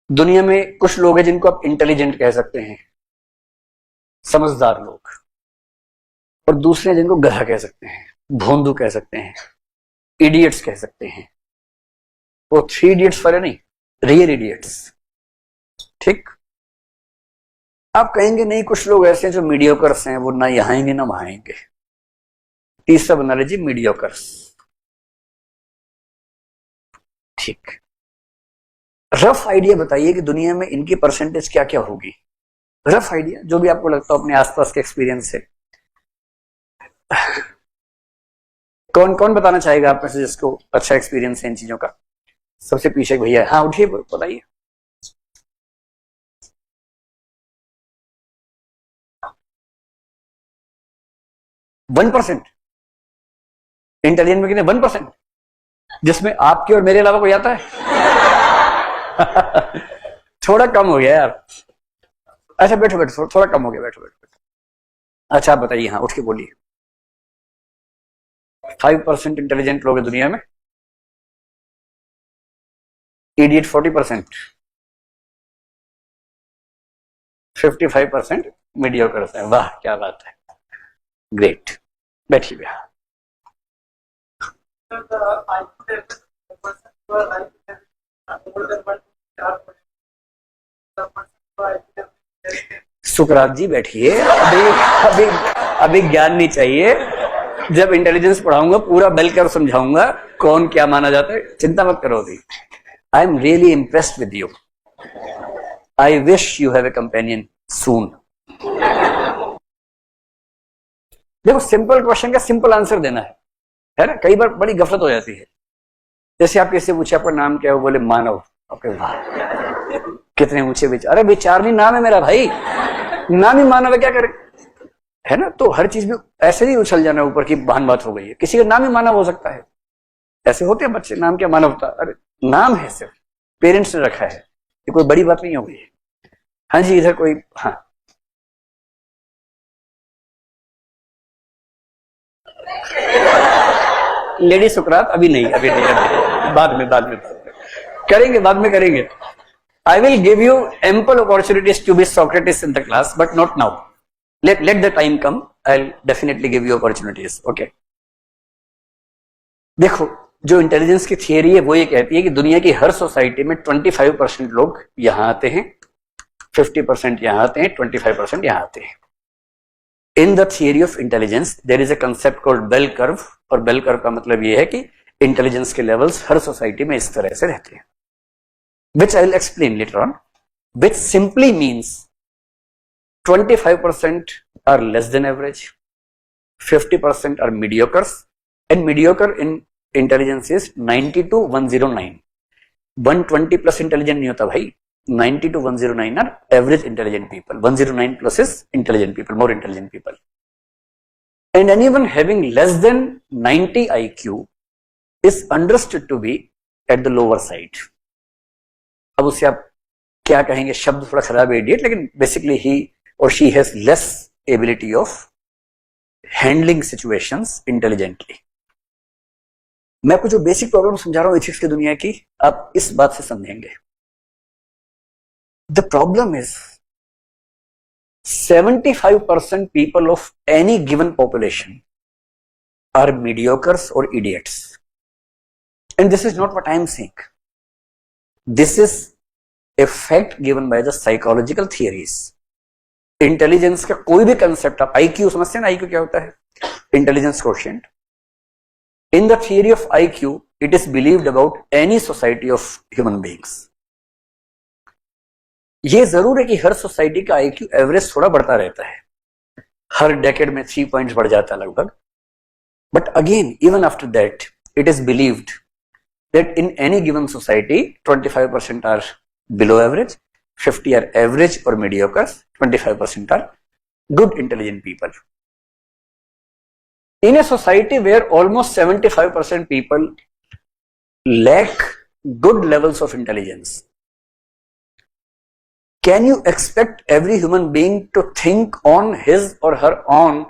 दुनिया में कुछ लोग हैं जिनको आप इंटेलिजेंट कह सकते हैं, समझदार लोग, और दूसरे हैं जिनको गधा कह सकते हैं, भोंदू कह सकते हैं, इडियट्स कह सकते हैं। वो 3 इडियट्स वाले नहीं, रियल इडियट्स। ठीक, आप कहेंगे नहीं कुछ लोग ऐसे हैं जो मीडियोकर्स हैं, वो ना यहांगे ना वहांगे। तीसरा बना लीजिए मीडियोकर्स। ठीक, रफ आइडिया बताइए कि दुनिया में इनकी परसेंटेज क्या क्या होगी। रफ आइडिया जो भी आपको लगता हो अपने आसपास के एक्सपीरियंस से। कौन कौन बताना चाहेगा आप में से जिसको अच्छा एक्सपीरियंस है इन चीजों का? सबसे पीछे भैया है, हाँ उठिए बताइए। 1%? इंटेलिजेंट में कितने? 1%, जिसमें आपके और मेरे अलावा कोई आता है? थोड़ा कम हो गया यार। अच्छा बैठो बैठो, थोड़ा कम हो गया, बैठो बैठो। अच्छा आप बताइए, हाँ उठ के बोलिए। 5% इंटेलिजेंट लोग हैं दुनिया में, इडियट 40%, 55% मीडियोकर है। वाह क्या बात है, ग्रेट। बैठिए भैया। सुकरात जी बैठिए, अभी अभी अभी ज्ञान नहीं चाहिए। जब इंटेलिजेंस पढ़ाऊंगा पूरा बेल कर समझाऊंगा कौन क्या माना जाता है, चिंता मत करो अभी। I am really impressed with you. I wish you have a companion soon. देखो सिंपल क्वेश्चन का सिंपल आंसर देना है ना। कई बार बड़ी गफलत हो जाती है। जैसे आप किससे पूछे आपका नाम क्या है, वो बोले मानव। ओके वाह, कितने ऊंचे विचार। अरे विचार नहीं, नाम है मेरा भाई, नाम ही मानव है, क्या करे, है ना। तो हर चीज में ऐसे नहीं उछल जाना ऊपर की बहन बात हो गई है। किसी का नाम ही मानव हो सकता है, ऐसे होते हैं बच्चे, नाम क्या मानवता। अरे नाम है, सिर्फ पेरेंट्स ने रखा है, ये कोई बड़ी बात नहीं हो गई। हाँ जी इधर कोई, हाँ लेडी सुकरात अभी नहीं, अभी नहीं, अभी बाद में करेंगे, बाद में करेंगे। I will give you ample opportunities to be Socrates in the class, but not now. Let the time come. I'll definitely give you opportunities. Okay. देखो जो इंटेलिजेंस की थियरी है वो ये कहती है कि दुनिया की हर सोसाइटी में 25% लोग यहां आते हैं, 50% यहां आते हैं, 25% यहां आते हैं। In the theory of intelligence there is a concept called bell curve, और बेल कर्व का मतलब ये है कि इंटेलिजेंस के लेवल्स हर सोसाइटी में इस तरह से रहते हैं, which I will explain later on, which simply means 25% are less than average, 50% are mediocres, and mediocre in intelligence is 90 to 109. 120 plus intelligent नहीं होता भाई, 90 to 109 are average intelligent people. 109 plus is intelligent people, more intelligent people. And anyone having less than 90 IQ is understood to be at the lower side. अब उससे आप क्या कहेंगे, शब्द थोड़ा खराब है इडियट, लेकिन बेसिकली ही और she has less ability of handling situations intelligently. मैं आपको जो बेसिक प्रॉब्लम समझा रहा हूं एथिक्स की दुनिया की, आप इस बात से समझेंगे। The problem is 75% people of any given population are mediocres और idiots, and this is not what I am saying. This is a fact given by the psychological theories. Intelligence का कोई भी कंसेप्ट, आप IQ समझते हैं ना, IQ क्या होता है, intelligence quotient. In the theory of IQ it is believed about any society of human beings. ये जरूर है कि हर सोसाइटी का IQ एवरेज थोड़ा बढ़ता रहता है, हर डेकेड में 3 पॉइंट्स बढ़ जाता है लगभग. But again even after that it is believed that in any given society 25% are below average, 50 are average or mediocre, 25% are good intelligent people. In a society where almost 75% people lack good levels of intelligence, can you expect every human being to think on his or her own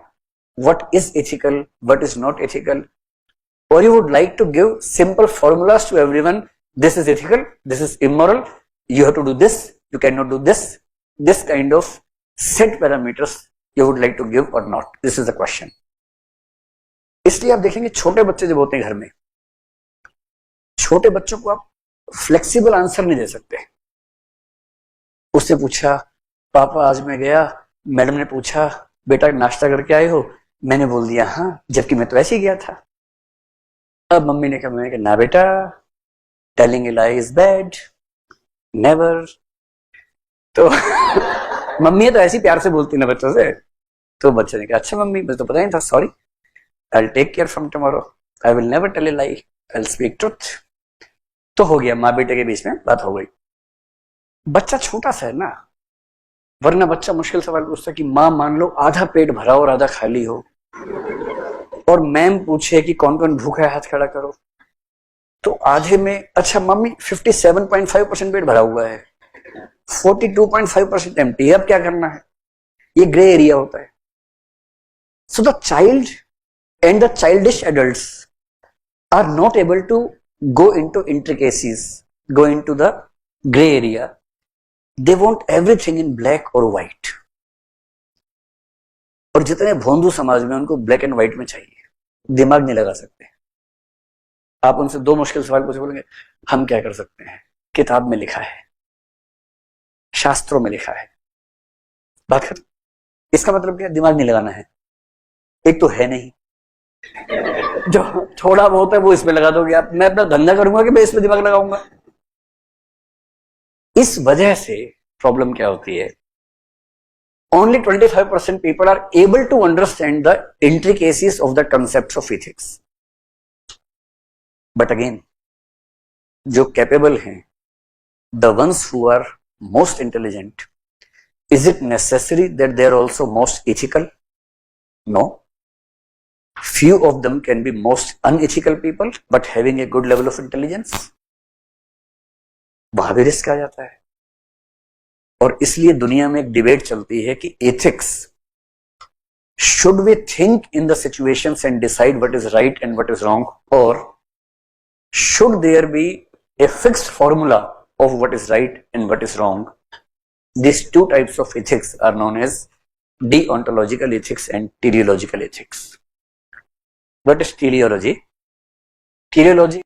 what is ethical, what is not ethical? Or you would like to give simple formulas to everyone, this is ethical, this is immoral, you have to do this, you cannot do this kind of set parameters you would like to give or not. This is the question. इसलिए आप देखेंगे छोटे बच्चे जब होते हैं घर में, छोटे बच्चों को आप फ्लेक्सिबल आंसर नहीं दे सकते. उससे पूछा पापा आज मैं गया, मैडम ने पूछा बेटा नाश्ता करके आए हो, मैंने बोल दिया हाँ, जबकि मैं तो ऐसे ही गया था. अब मम्मी ने कहा ना बेटा, telling a lie is bad, never. तो मम्मी तो ऐसी प्यार से बोलती ना बच्चों से. तो बच्चे ने कहा अच्छा मम्मी, मुझे तो पता नहीं था, sorry, I will take care from tomorrow, I will never tell a lie, I will speak truth. तो हो गया, माँ बेटे के बीच में बात हो गई. बच्चा छोटा सा है ना, वरना बच्चा मुश्किल सवाल पूछता कि माँ मान लो आधा पेट भरा और आधा खाली हो, और मैम पूछे कि कौन कौन भूखा है हाथ खड़ा करो, तो आधे में अच्छा मम्मी 57.5% पेट भरा हुआ है, 42.5% एम्प्टी है, अब क्या करना है. ये ग्रे एरिया होता है. So the child and the childish adults are not able to go into intricacies, go into the gray area. They want everything in black or white. और जितने भोंदू समाज में उनको ब्लैक एंड व्हाइट में चाहिए, दिमाग नहीं लगा सकते. आप उनसे दो मुश्किल सवाल पूछे, बोलेंगे हम क्या कर सकते हैं, किताब में लिखा है, शास्त्रों में लिखा है, बात कर. इसका मतलब क्या, दिमाग नहीं लगाना है. एक तो है नहीं, जो थोड़ा बहुत है वो इसमें लगा दोगे आप. मैं अपना धंधा करूंगा कि मैं इसमें दिमाग लगाऊंगा. इस वजह से प्रॉब्लम क्या होती है, only 25% people are able to understand the intricacies of the concepts of ethics. But again, जो capable हैं, the ones who are most intelligent, is it necessary that they are also most ethical? No. Few of them can be most unethical people, but having a good level of intelligence. वहां भी risk आ जाता है. और इसलिए दुनिया में एक debate चलती है कि ethics, should we think in the situations and decide what is right and what is wrong, or should there be a fixed formula of what is right and what is wrong? These two types of ethics are known as deontological ethics and teleological ethics. What is teleology? Teleology